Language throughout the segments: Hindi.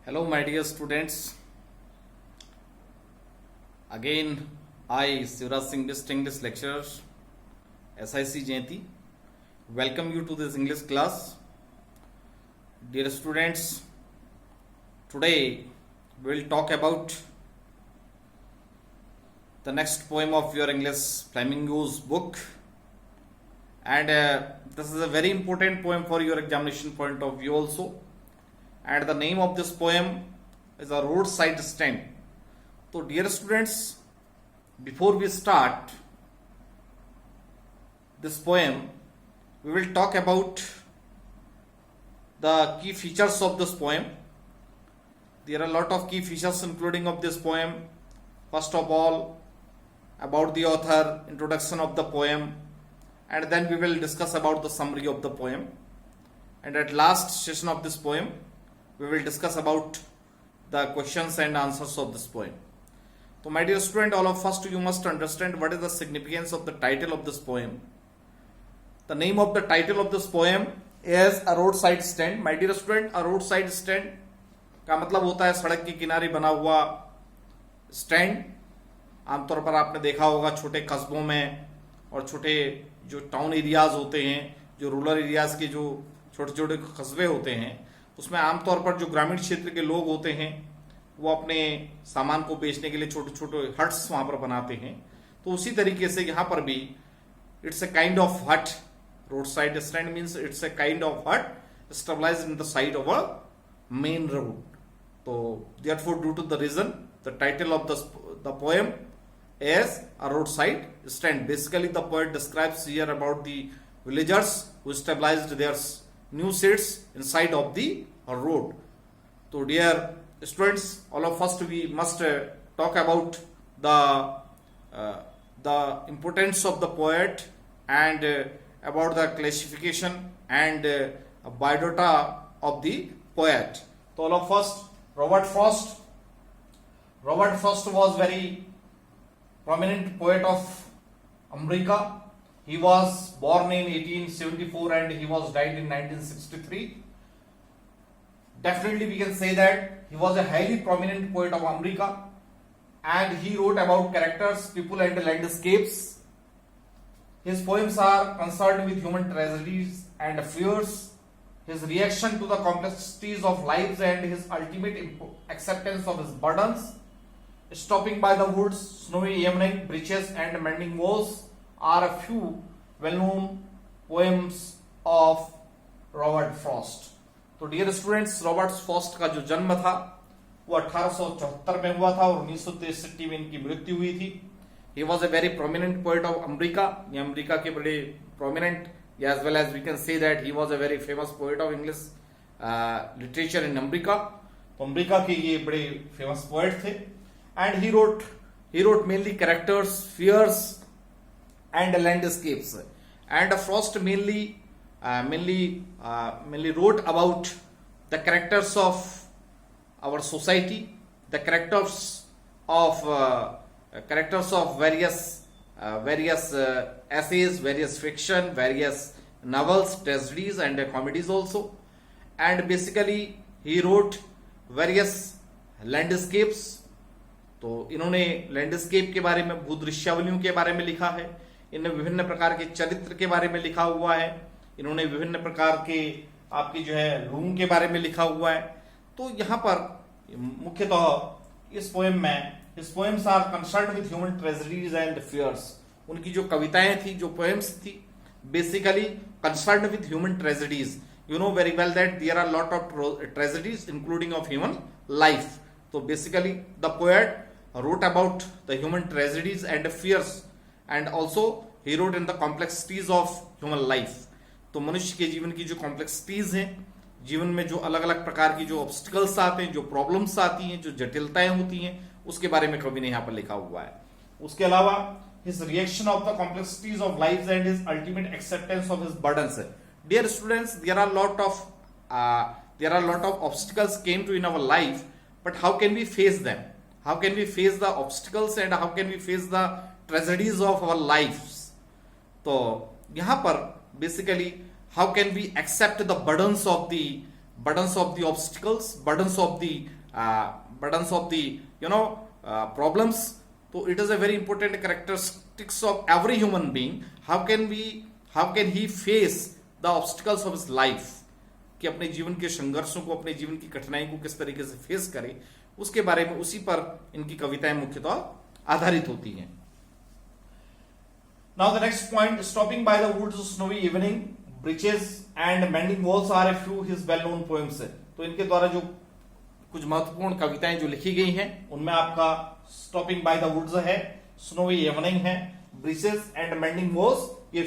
Hello, my dear students. Again, I, Sivraj Singh, distinguished lecturer, SIC Jayanti, welcome you to this English class. Dear students, today we will talk about the next poem of your English Flamingo's book, and this is a very important poem for your examination point of view also. And the name of this poem is a roadside stand. So dear students, before we start this poem, we will talk about the key features of this poem. There are a lot of key features including of this poem. First of all, about the author, introduction of the poem, and then we will discuss about the summary of the poem. And at last session of this poem, we will discuss about the questions and answers of this poem. So my dear student, all of first you must understand what is the significance of the title of this poem. The name of the title of this poem is A Roadside Stand. My dear student, a roadside stand का मतलब होता है सड़क के किनारे बना हुआ स्टैंड. आमतौर पर आपने देखा होगा छोटे कस्बों में और छोटे जो टाउन एरियाज होते हैं, जो रूरल एरियाज के जो छोटे छोटे कस्बे होते हैं, उसमें आमतौर पर जो ग्रामीण क्षेत्र के लोग होते हैं वो अपने सामान को बेचने के लिए छोटे छोटे हट्स वहां पर बनाते हैं. तो उसी तरीके से यहाँ पर भी it's a kind of hut. Road side stand means it's a kind of hut stabilised in the side of a main road. तो therefore due to the reason the title of the poem is a roadside stand. Basically, the poet describes here about the villagers who established their new seats inside of the road. So, dear students, all of us we must talk about the importance of the poet and about the classification and biodata of the poet. So, all of us, Robert Frost was very prominent poet of America. He was born in 1874 and he was died in 1963. Definitely we can say that he was a highly prominent poet of America, and he wrote about characters, people and landscapes. His poems are concerned with human tragedies and fears, his reaction to the complexities of lives and his ultimate acceptance of his burdens. Stopping by the woods, snowy evening, breaches and mending walls are a few well-known poems of Robert Frost. तो डियर स्टूडेंट्स, रॉबर्ट फ्रॉस्ट का जो जन्म था वो 1874 में हुआ था और 1963 में इनकी मृत्यु हुई थी. He was a very prominent poet of America. ये अमेरिका के बड़े prominent, as well as we can say that he was a very famous poet of English literature in America. तो अमेरिका के ये बड़े फेमस पोएट थे. And he wrote mainly characters, fears, and landscapes. And Frost mainly wrote about the characters of our society, the characters of various essays, various fiction, various novels, tragedies, and comedies also. And basically, he wrote various landscapes. तो इन्होंने लैंडस्केप के बारे में, भूदृश्यावलियों के बारे में लिखा है. इन्होंने विभिन्न प्रकार के चरित्र के बारे में लिखा हुआ है. इन्होंने विभिन्न प्रकार के आपकी जो है रूम के बारे में लिखा हुआ है. तो यहाँ पर मुख्यतः इस पोएम में his poems are concerned with human tragedies and fears. उनकी जो कविताएं थी, जो पोएम्स थी, basically concerned with human tragedies. You know very well that there are lot of tragedies including of human life. तो basically the poet wrote about the human tragedies and fears, and also he wrote in the complexities of human life. तो मनुष्य के जीवन की जो कॉम्प्लेक्सिटीज हैं, जीवन में जो अलग अलग प्रकार की जो ऑब्स्टिकल्स आते हैं, जो प्रॉब्लम्स आती हैं, जो जटिलताएं होती हैं, उसके बारे में कवि ने यहाँ पर लिखा हुआ है. उसके अलावा his reaction of the complexities of lives and his ultimate acceptance of his burdens. Dear students, there are lot of obstacles came to in our life, but how can we face them? How can we face the obstacles and how can we face the tragedies of our lives? तो यहाँ पर basically how can we accept the burdens of the obstacles, burdens of the burdens of the problems. So it is a very important characteristics of every human being. How can he face the obstacles of his life, कि अपने जीवन के संघर्षों को, अपने जीवन की कठिनाई को किस तरीके से फेस करे, उसके बारे में, उसी पर इनकी कविताएं मुख्यतः आधारित होती हैं. Now the next point, stopping by the woods, snowy evening, breeches and mending walls are a few his well-known poems. तो इनके द्वारा जो कुछ महत्वपूर्ण कविताएं जो लिखी गई हैं, उनमें आपका स्टॉपिंग बाय द वुड्स है, स्नोवी इवनिंग है, ब्रीचेस एंड मेंडिंग वॉल्स, ये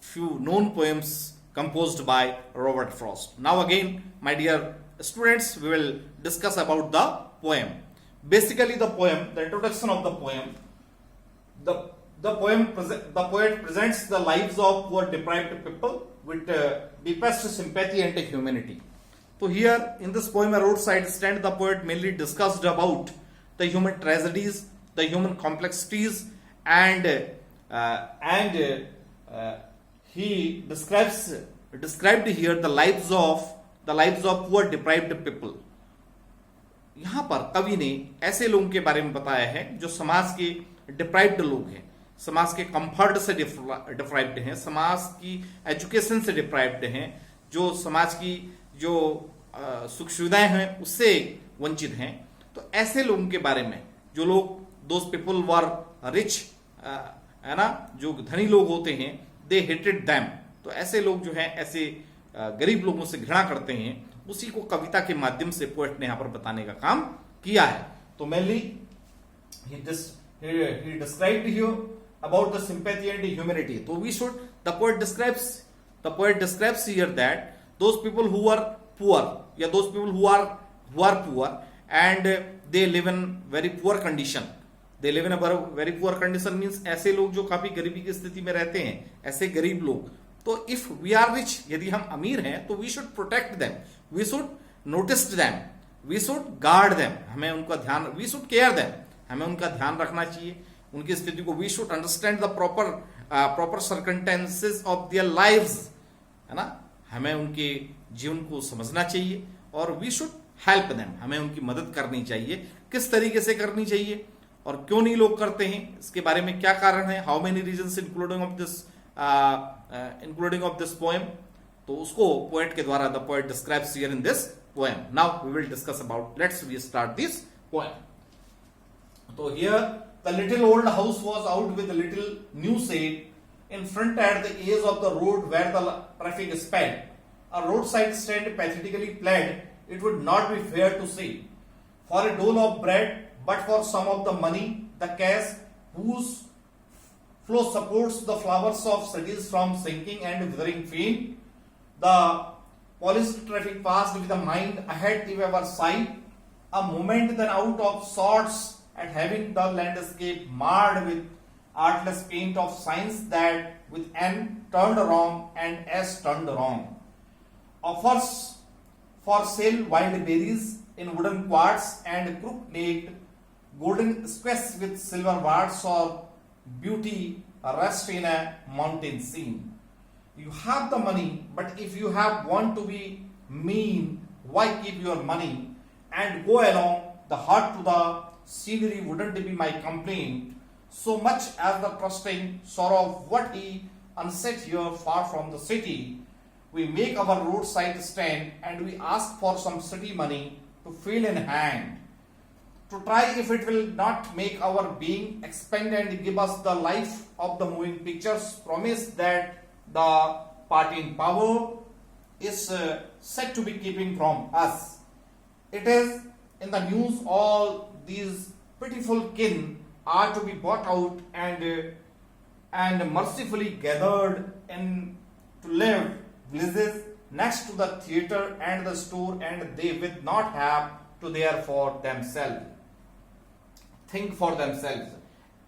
few known poems composed by Robert Frost. Now again, my dear students, we will discuss about the poem. Basically, the introduction of the poem, the poet presents the lives of poor deprived people with deepest sympathy and humanity. So here in this poem, A Roadside Stand, the poet mainly discussed about the human tragedies, the human complexities, and he described here the lives of poor deprived people. यहां पर कवि ने ऐसे लोगों के बारे में बताया है जो समाज के डिप्राइव्ड लोग हैं, समाज के कंफर्ट से डिप्राइव्ड हैं, समाज की एजुकेशन से डिप्राइव्ड हैं, जो समाज की जो सुख सुविधाएं हैं उससे वंचित हैं. तो ऐसे लोगों के बारे में, जो लोग, दोज पीपल वर रिच, है ना, जो धनी लोग होते हैं, दे हेटेड देम. तो ऐसे लोग जो हैं, ऐसे गरीब लोगों से घृणा करते हैं, उसी को कविता के माध्यम से पोएट ने यहां पर बताने का काम किया है. तो mainly he described here about the sympathy and humanity. So we should, the poet describes here that those people who are poor, those people who are poor and they live in very poor condition. They live in a very poor condition means ऐसे लोग जो काफी गरीबी की स्थिति में रहते हैं, ऐसे गरीब लोग. तो इफ वी आर रिच, यदि हम अमीर हैं, तो we should protect them, we should notice them, we should guard them, हमें उनका ध्यान, वी शुड केयर देम, हमें उनका ध्यान रखना चाहिए, उनकी स्थिति को. We should understand the proper circumstances of their lives, है ना, हमें उनके जीवन को समझना चाहिए. और वी शुड हेल्प देम, हमें उनकी मदद करनी चाहिए. किस तरीके से करनी चाहिए और क्यों नहीं लोग करते हैं, इसके बारे में क्या कारण है, how many reasons including of this poem, तो उसको पोएट के द्वारा the poet describes here in this poem. Now we will discuss about, let's we start this poem. तो here the little old house was out with little new shed in front at the edge of the road where the traffic sped. A roadside stand pathetically pled, it would not be fair to say, for a dole of bread, but for some of the money, the cash whose flow supports the flowers of cities from sinking and withering fame. The polished traffic passed with a mind ahead if ever sight, a moment then out of sorts at having the landscape marred with artless paint of signs that with N turned wrong and S turned wrong. Offers for sale wild berries in wooden quarts and crook-necked golden squares with silver wards or beauty rest in a mountain scene. You have the money, but if you want to be mean, why keep your money and go along the heart to the scenery wouldn't be my complaint, so much as the trusting sorrow of what he unset here far from the city. We make our roadside stand and we ask for some city money to fill in hand, to try if it will not make our being expand and give us the life of the moving pictures. Promise that the party in power is said to be keeping from us. It is in the news all these pitiful kin are to be bought out and mercifully gathered in to live villages next to the theatre and the store, and they will not have to think for themselves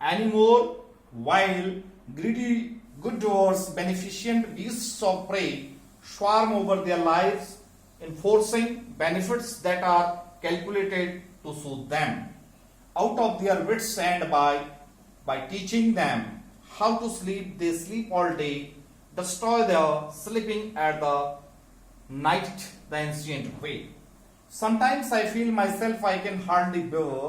anymore, while greedy good doers, beneficent beasts of prey swarm over their lives, enforcing benefits that are calculated to suit them. Out of their wits and by teaching them how to sleep, they sleep all day, destroy their sleeping at the night the ancient way. Sometimes I feel myself I can hardly bear.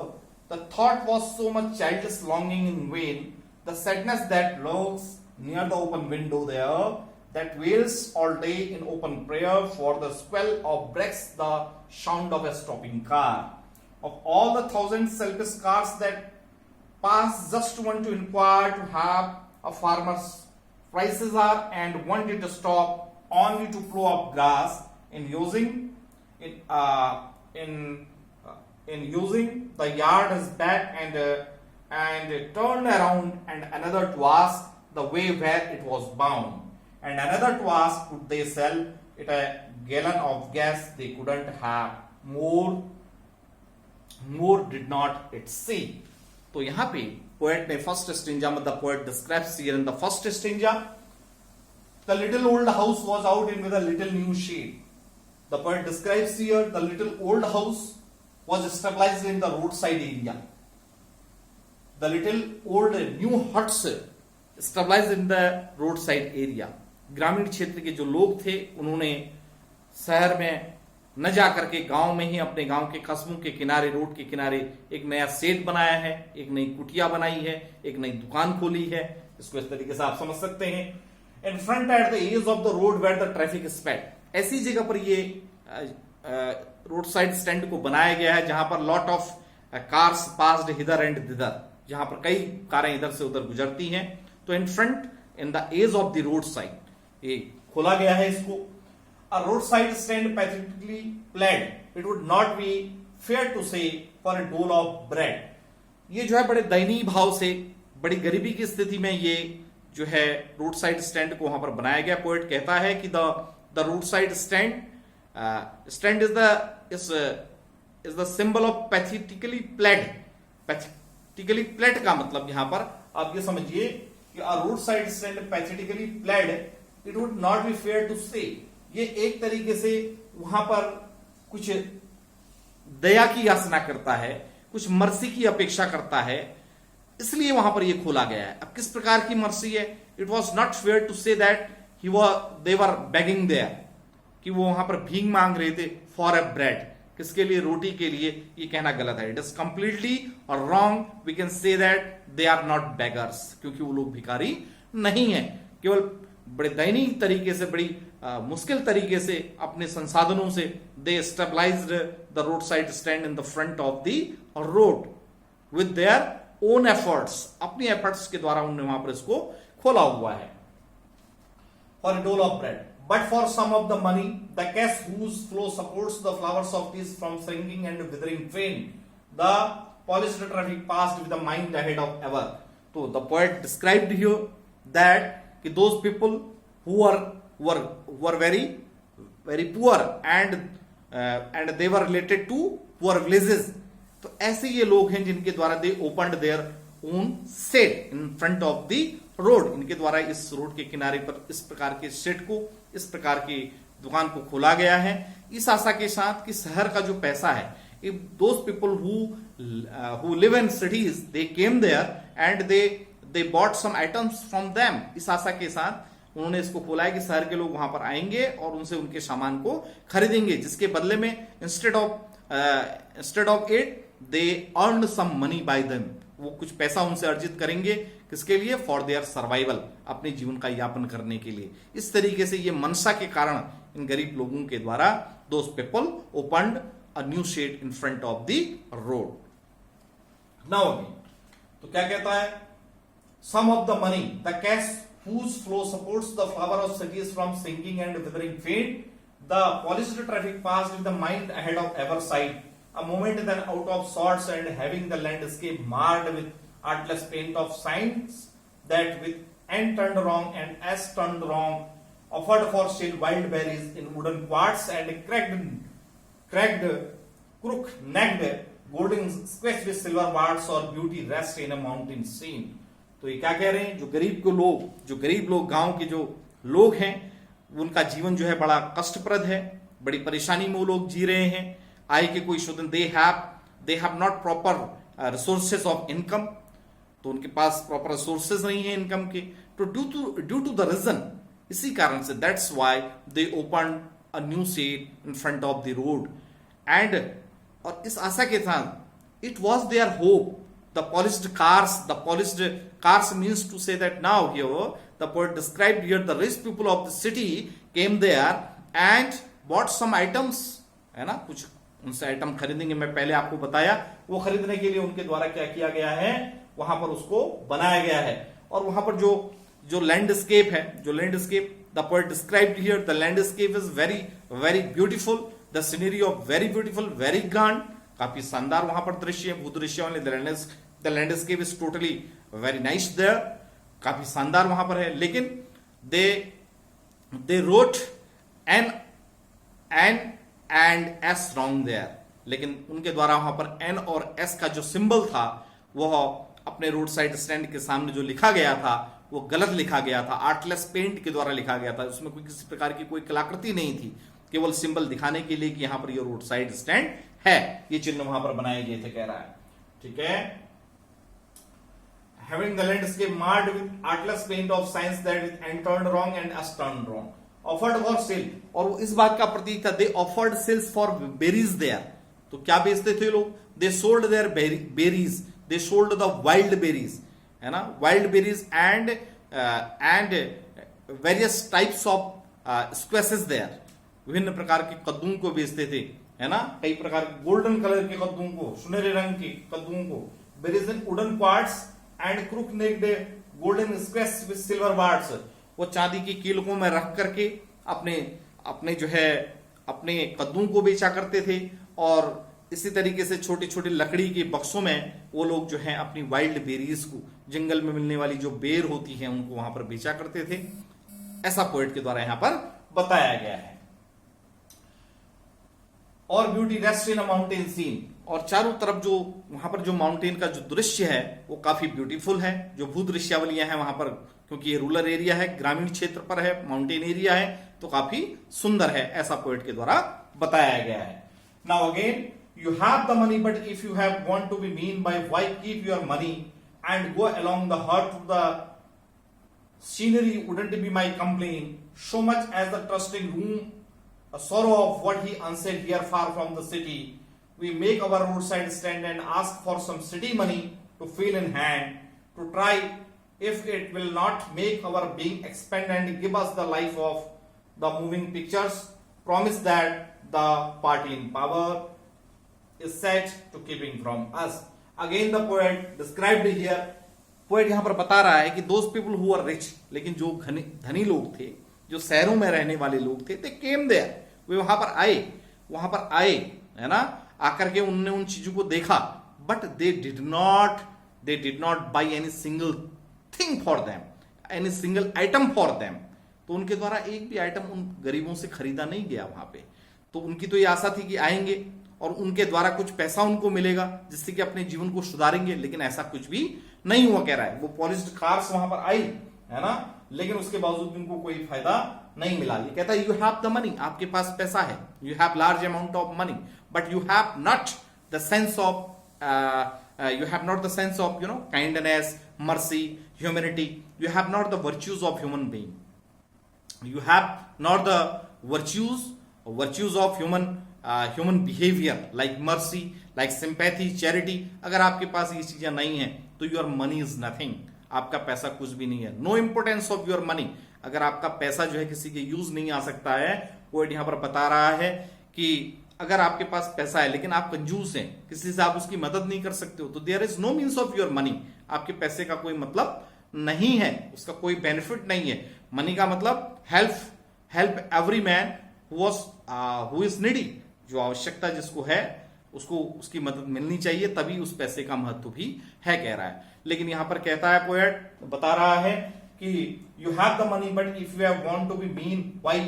The thought was so much childish longing in vain. The sadness that lurks near the open window there, that wails all day in open prayer for the swell of breaks the sound of a stopping car. Of all the thousand selfish cars that pass, just one to inquire to have a farmer's prices are, and one to stop only to plow up grass. In using the yard is back and turned around, and another to ask the way where it was bound, and another to ask could they sell it a gallon of gas. They couldn't have more did not it see. तो यहाँ पे पोएट ने फर्स्ट स्टेंजा में the poet describes here in the first stanza the little old house was out in with a little new shade. The poet describes here the little old house was stabilized in the roadside area. The little old new huts stabilized in the roadside area. ग्रामीण क्षेत्र के जो लोग थे उन्होंने शहर में न जाकर के गांव में ही अपने गांव के कस्बों के किनारे, रोड के किनारे एक नया शेड बनाया है, एक नई कुटिया बनाई है, एक नई दुकान खोली है. इसको इस तरीके से आप समझ सकते हैं. In front at the edge of the road where the traffic is packed. ऐसी जगह पर ये रोड साइड स्टैंड को बनाया गया है जहां पर lot of cars passed hither and thither, जहां पर कई कारें इधर से उधर गुजरती हैं. तो in front in the edge of the road side ये खोला गया है इसको. A roadside stand pathetically plaid. It would not be fair to say for a dole of bread. ये जो है बड़े दयनीय भाव से, बड़ी गरीबी की स्थिति में ये जो है रोड साइड स्टैंड को वहां पर बनाया गया. पोएट कहता है कि the road side stand is the symbol of pathetically pled. Pathetically pled का मतलब यहां पर आप ये समझिए कि a road side stand pathetically pled, it would not be fair to say. ये एक तरीके से वहां पर कुछ दया की याचना करता है, कुछ मर्सी की अपेक्षा करता है, इसलिए वहां पर यह खोला गया है. अब किस प्रकार की मर्सी है? It was not fair to say that they were begging there, कि वो वहां पर भीख मांग रहे थे फॉर अ ब्रेड. किसके लिए? रोटी के लिए. ये कहना गलत है. इट इज कंप्लीटली और wrong. We can say that they are not beggars, क्योंकि वो लोग भिखारी नहीं है. केवल बड़े दयनीय तरीके से, बड़ी मुश्किल तरीके से अपने संसाधनों से they stabilised the road side stand in the front of the road with their own efforts. अपनी एफर्ट्स के द्वारा उन्होंने वहां पर इसको खोला हुआ है. For a dole of bread, but for some of the money the cash whose flow supports the flowers of peace from shrinking and withering fame, the polished traffic passed with the mind ahead of ever. So the poet described here that those people who were very poor and they were related to poor villages. तो ऐसे ये लोग हैं जिनके द्वारा they opened their own shed in front of the road. इनके द्वारा इस रोड के किनारे पर इस प्रकार के शेड को, इस प्रकार की दुकान को खोला गया है, इस आशा के साथ कि शहर का जो पैसा है, if those people who live in cities they came there and they bought some items from them. इस आशा के साथ उन्होंने इसको खोला है कि शहर के लोग वहां पर आएंगे और उनसे उनके सामान को खरीदेंगे, जिसके बदले में instead of it they earn some money by them. वो कुछ पैसा उनसे अर्जित करेंगे. किसके लिए? फॉर देयर सर्वाइवल, अपने जीवन का यापन करने के लिए. इस तरीके से ये मनसा के कारण इन गरीब लोगों के द्वारा those people opened a new shed in front of the road. Now again, तो क्या कहता है? Some of the money the cash whose flow supports the flower of cities from sinking and withering fade, the polished traffic passed with the mind ahead of ever sight. A moment then out of sorts and having the landscape marred with artless paint of signs that with N turned wrong and S turned wrong, offered for sale wild berries in wooden quarts and cracked crook-necked golden squash with silver warts or beauty rest in a mountain scene. तो ये क्या कह रहे हैं? जो गरीब लोग गांव के जो लोग हैं, उनका जीवन जो है बड़ा कष्टप्रद है, बड़ी परेशानी में वो लोग जी रहे हैं. आय के कोई शोधन, they have not proper resources of income, तो उनके पास प्रॉपर रिसोर्सेज नहीं है इनकम के. तो ड्यू टू द रीजन, इसी कारण से that's why they open a new shed in front of the road and और इस आशा के साथ it was their hope the polished cars means to say that now here the poet described here the rich people of the city came there and bought some items, है ना, कुछ उनसे आइटम खरीदेंगे। मैं पहले आपको बताया वो खरीदने के लिए उनके द्वारा क्या किया गया है, वहां पर उसको बनाया गया है। और वहां पर जो लैंडस्केप है, जो landscape the poet described here, the landscape is very very beautiful, the scenery of very beautiful, very grand, काफी शानदार वहां पर दृश्य, भूदृश्य वाले the landscape is totally very nice there, काफी शानदार वहां पर है। लेकिन they wrote an and S wrong there, लेकिन उनके द्वारा वहां पर एन और एस का जो सिंबल था वह अपने रोड साइड स्टैंड के सामने जो लिखा गया था वो गलत लिखा गया था, आर्टलेस पेंट के द्वारा लिखा गया था। उसमें कोई किसी प्रकार की कोई कलाकृति नहीं थी, केवल सिंबल दिखाने के लिए कि यहां पर ये रोड साइड स्टैंड है, ये चिन्ह वहां पर बनाए गए थे, कह रहा है। ठीक है, having the landscape marred with artless paint of signs that is and turned wrong and as turned wrong, offered for sale, और वो इस बात का प्रतीक था, they offered sales for berries there, तो क्या बेचते थे लोग, they sold their berries, they sold the wild berries, है ना, wild berries and various types of squashes there, विभिन्न प्रकार के कद्दू को बेचते थे, है ना, कई प्रकार के गोल्डन कलर के कद्दू को, सुनहरे रंग के कद्दू को, berries in wooden pots and crook necked golden squares with silver bars, वो चांदी की कीलकों में रख करके अपने जो है अपने कद्दू को बेचा करते थे। और इसी तरीके से छोटे छोटे लकड़ी के बक्सों में वो लोग जो है अपनी वाइल्ड बेरीज को, जंगल में मिलने वाली जो बेर होती है उनको वहां पर बेचा करते थे, ऐसा पोएट के द्वारा यहां पर बताया गया है। और beauty rest in a mountain scene, और चारों तरफ जो वहां पर जो माउंटेन का जो दृश्य है वो काफी ब्यूटीफुल है। जो भूदृश्यावलियां हैं वहां पर, क्योंकि ये रूरल एरिया है, ग्रामीण क्षेत्र पर है, माउंटेन एरिया है, तो काफी सुंदर है, ऐसा पोएट के द्वारा बताया गया है। Now again, you have the money but if you have want to be mean by why keep your money and go along the hurt to the scenery wouldn't be my complain so much as the trusting room a sorrow of what he unsaid here far from the city. We make our roadside stand and ask for some city money to fill in hand, to try if it will not make our being expand and give us the life of the moving pictures. Promise that the party in power is set to keeping from us. Again the poet described here, poet यहां पर बता रहा है कि those people who are rich, लेकिन जो धनी लोग थे, जो शहरों में रहने वाले लोग थे, they came there, वे वहां पर आए, है ना, आकर के उन्होंने उन चीजों को देखा, but they did not by any single thing for them, any single item for them, तो उनके द्वारा एक भी आइटम उन गरीबों से खरीदा नहीं गया वहां पे। तो उनकी तो ये आशा थी कि आएंगे और उनके द्वारा कुछ पैसा उनको मिलेगा जिससे कि अपने जीवन को सुधारेंगे, लेकिन ऐसा कुछ भी नहीं हुआ, कह रहा है। वो पॉलिश्ड कार्स वहां पर आई, है ना, लेकिन उसके बावजूद उनको कोई फायदा नहीं मिला। ये कहता है यू हैव द मनी, आपके पास पैसा है, you have large amount of money, but you have not the sense of you know kindness, mercy, humanity, you have not the virtues of human being, you have not the virtues of human behavior like mercy, like sympathy, charity. अगर आपके पास ये चीजें नहीं है तो your money is nothing, आपका पैसा कुछ भी नहीं है। no importance of your money, अगर आपका पैसा जो है किसी के यूज नहीं आ सकता है। पोएट यहां पर बता रहा है कि अगर आपके पास पैसा है लेकिन आप कंजूस हैं, किसी से आप उसकी मदद नहीं कर सकते हो, तो there is no means of your money, आपके पैसे का कोई मतलब नहीं है, उसका कोई बेनिफिट नहीं है। मनी का मतलब help every man who is needy, जो आवश्यकता जिसको है उसको उसकी मदद मिलनी चाहिए, तभी उस पैसे का महत्व भी है, कह रहा है। लेकिन यहां पर कहता है पोएट, बता रहा है कि you have the money but if you have want to be mean why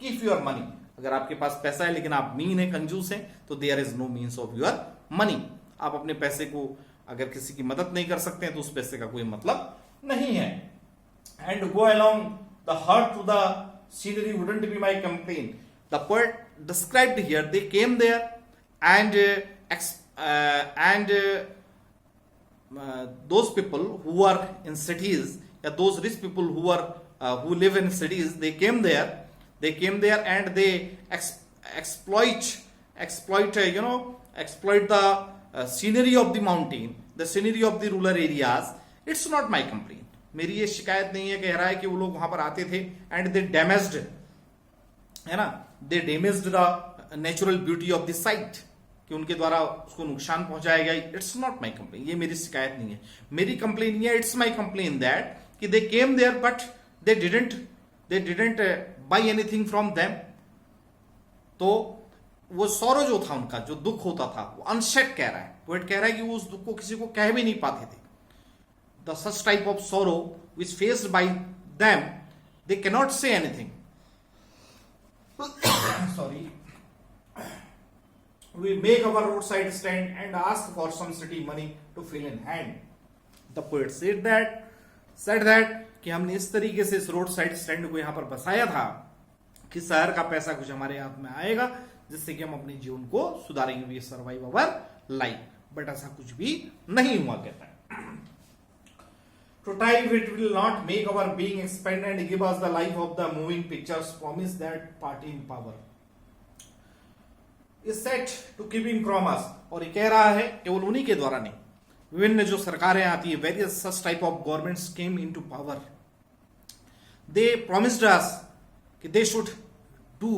keep your money, अगर आपके पास पैसा है लेकिन आप मीन है, कंजूस है, तो there is no means of your money, आप अपने पैसे को अगर किसी की मदद नहीं कर सकते हैं तो उस पैसे का कोई मतलब नहीं है। And go along the hurt to the scenery wouldn't be my complain, the poet described here they came there and those people who are in cities, those rich people who are who live in cities, they came there and they exploit exploit exploit the scenery of the mountain, the scenery of the rural areas, it's not my complaint. मेरी ये शिकायत नहीं है, कह रहा है कि वो लोग वहां पर आते थे एंड दे डैमेज्ड, है ना, they damaged the natural beauty of the site, कि उनके द्वारा उसको नुकसान पहुंचाया गया. इट्स नॉट माई कंप्लेन, ये मेरी शिकायत नहीं है. मेरी कंप्लेन ये है, इट्स माई कंप्लेन दैट कि they came there but they didn't buy anything from them. तो वो सौरो जो था उनका, जो दुख होता था, वो अनसेट कह रहा है, पोएट कह रहा है कि वो उस दुख को किसी को कह भी नहीं पाते थे. The such type of sorrow which faced by them, they cannot say anything. Sorry. We make our roadside stand and ask for some city money to fill in hand. The poet said that कि हमने इस तरीके से इस रोड साइड स्टैंड को यहां पर बसाया था कि शहर का पैसा कुछ हमारे हाथ में आएगा जिससे कि हम अपने जीवन को सुधारेंगे, we survive our life. But ऐसा कुछ भी नहीं हुआ, कहता है. To type it will not make our being expand and give us the life of the moving pictures promise that party in power is set to keep in promise. और ये कह रहा है केवल उन्हीं के द्वारा नहीं, विभिन्न जो सरकारें आती है, various such type of governments came into power, they promised us कि they should do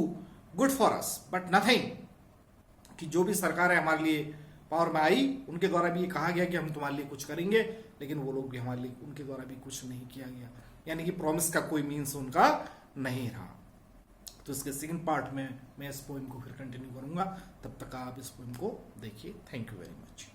good for us but nothing. कि जो भी सरकारें हमारे लिए पावर में आई उनके द्वारा भी ये कहा गया कि हम तुम्हारे लिए कुछ करेंगे, लेकिन वो लोग भी हमारे लिए, उनके द्वारा भी कुछ नहीं किया गया. यानी कि प्रॉमिस का कोई मीन्स उनका नहीं रहा. तो इसके सेकंड पार्ट में मैं इस पोएम को फिर कंटिन्यू करूंगा. तब तक आप इस पोएम को देखिए. Thank you very much.